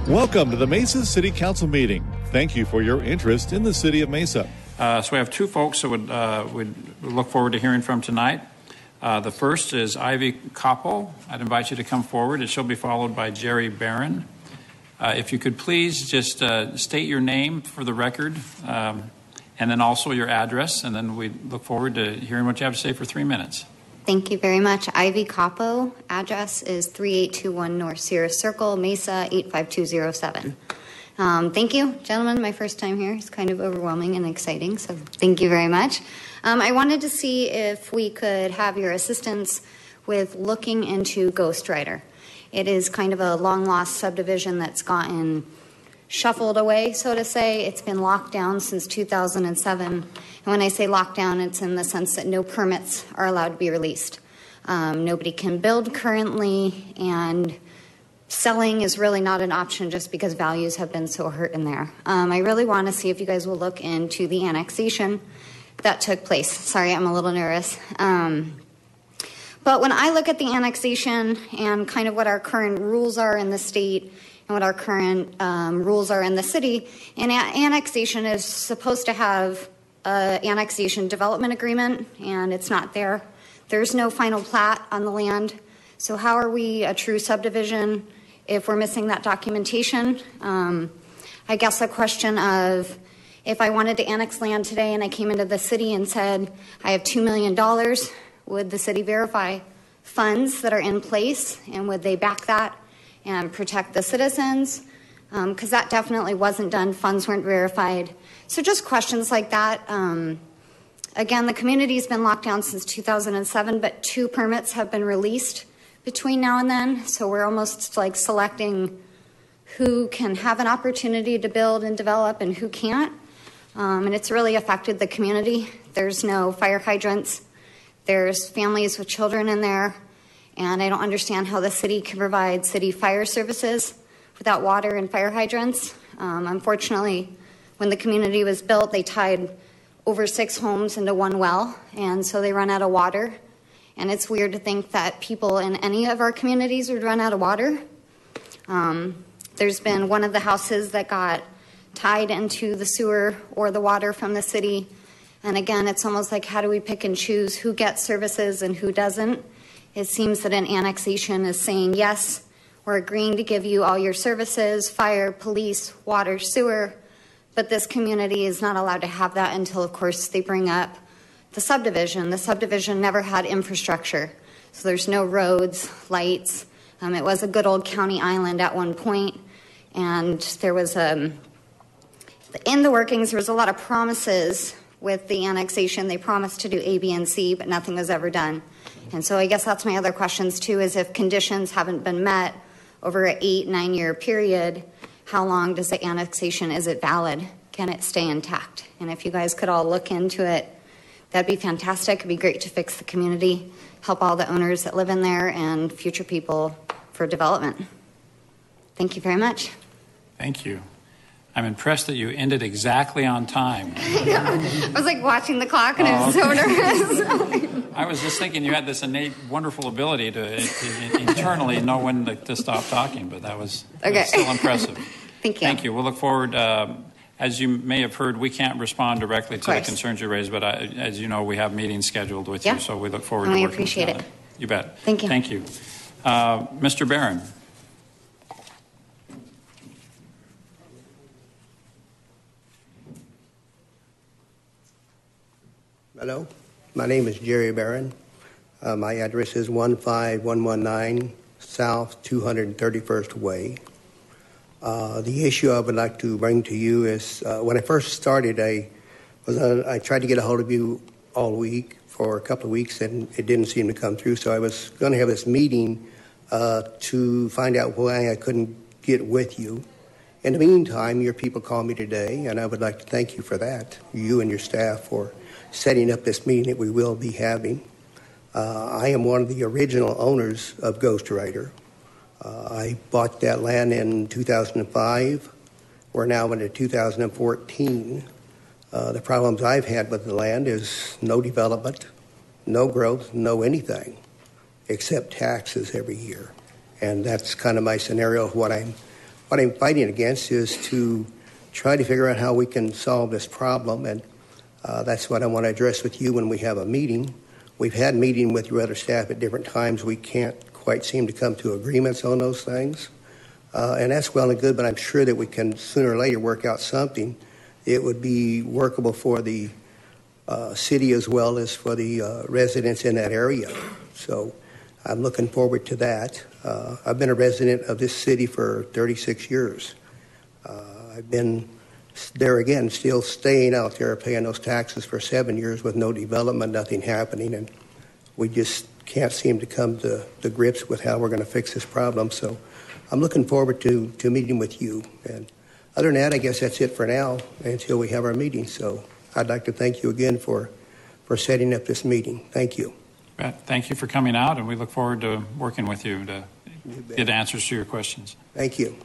Welcome to the Mesa City Council meeting. Thank you for your interest in the city of Mesa. So we have two folks that would look forward to hearing from tonight. The first is Ivy Coppo. I'd invite you to come forward. She'll be followed by Jerry Barron. If you could please just state your name for the record, and then also your address, and then we look forward to hearing what you have to say for 3 minutes. Thank you very much. Ivy Coppo. Address is 3821 North Sierra Circle, Mesa 85207. Thank you, gentlemen. My first time here is kind of overwhelming and exciting, so thank you very much. I wanted to see if we could have your assistance with looking into Ghost Rider. It is kind of a long-lost subdivision that's gotten shuffled away, so to say. It's been locked down since 2007. And when I say locked down, it's in the sense that no permits are allowed to be released. Nobody can build currently, and selling is really not an option just because values have been so hurt in there. I really want to see if you guys will look into the annexation that took place. Sorry, I'm a little nervous. But when I look at the annexation and kind of what our current rules are in the state and what our current rules are in the city, and annexation is supposed to have an annexation development agreement, and it's not there. There's no final plat on the land. So how are we a true subdivision if we're missing that documentation? I guess a question of, if I wanted to annex land today and I came into the city and said, I have $2 million, would the city verify funds that are in place, and would they back that and protect the citizens? Because that definitely wasn't done. Funds weren't verified. So just questions like that. Again, the community's been locked down since 2007, but 2 permits have been released between now and then. So we're almost like selecting who can have an opportunity to build and develop and who can't. And it's really affected the community. There's no fire hydrants. There's families with children in there. And I don't understand how the city can provide city fire services without water and fire hydrants. Unfortunately, when the community was built, they tied over 6 homes into 1 well, and so they run out of water. And it's weird to think that people in any of our communities would run out of water. There's been one of the houses that got tied into the sewer or the water from the city. And again, it's almost like, how do we pick and choose who gets services and who doesn't? It seems that an annexation is saying, yes, we're agreeing to give you all your services, fire, police, water, sewer, but this community is not allowed to have that until, of course, they bring up the subdivision. The subdivision never had infrastructure, so there's no roads, lights. It was a good old county island at one point, and there was in the workings, there was a lot of promises with the annexation. They promised to do A, B, and C, but nothing was ever done. And so I guess that's my other questions too, is if conditions haven't been met over an 8-9 year period, how long does the annexation, is it valid? Can it stay intact? And if you guys could all look into it, that'd be fantastic. It'd be great to fix the community, help all the owners that live in there and future people for development. Thank you very much. Thank you. I'm impressed that you ended exactly on time. I was like watching the clock and I was so nervous. I was just thinking you had this innate, wonderful ability to internally know when to stop talking, but that was still impressive. Thank you. Thank you. We'll look forward. As you may have heard, we can't respond directly to the concerns you raised, but as you know, we have meetings scheduled with you, so we look forward to working with you. We appreciate it. You bet. Thank you. Thank you. Mr. Barron. Hello, my name is Jerry Barron. My address is 15119 South 231st Way. The issue I would like to bring to you is when I first started, I tried to get a hold of you all week for a couple of weeks, and it didn't seem to come through. So I was going to have this meeting to find out why I couldn't get with you. In the meantime, your people called me today, and I would like to thank you for that, you and your staff, for setting up this meeting that we will be having. I am one of the original owners of Ghost Rider. I bought that land in 2005. We're now into 2014. The problems I've had with the land is no development, no growth, no anything, except taxes every year. And that's kind of my scenario of what I'm what I'm fighting against is to try to figure out how we can solve this problem, and that's what I want to address with you when we have a meeting. We've had meeting with your other staff at different times. We can't quite seem to come to agreements on those things, and that's well and good, but I'm sure that we can sooner or later work out something. It would be workable for the city as well as for the residents in that area. So I'm looking forward to that. I've been a resident of this city for 36 years. I've been there again, still staying out there, paying those taxes for 7 years with no development, nothing happening, and we just can't seem to come to grips with how we're going to fix this problem. So I'm looking forward to meeting with you. And other than that, I guess that's it for now until we have our meeting. So I'd like to thank you again for setting up this meeting. Thank you. Thank you for coming out, and we look forward to working with you to get answers to your questions. Thank you.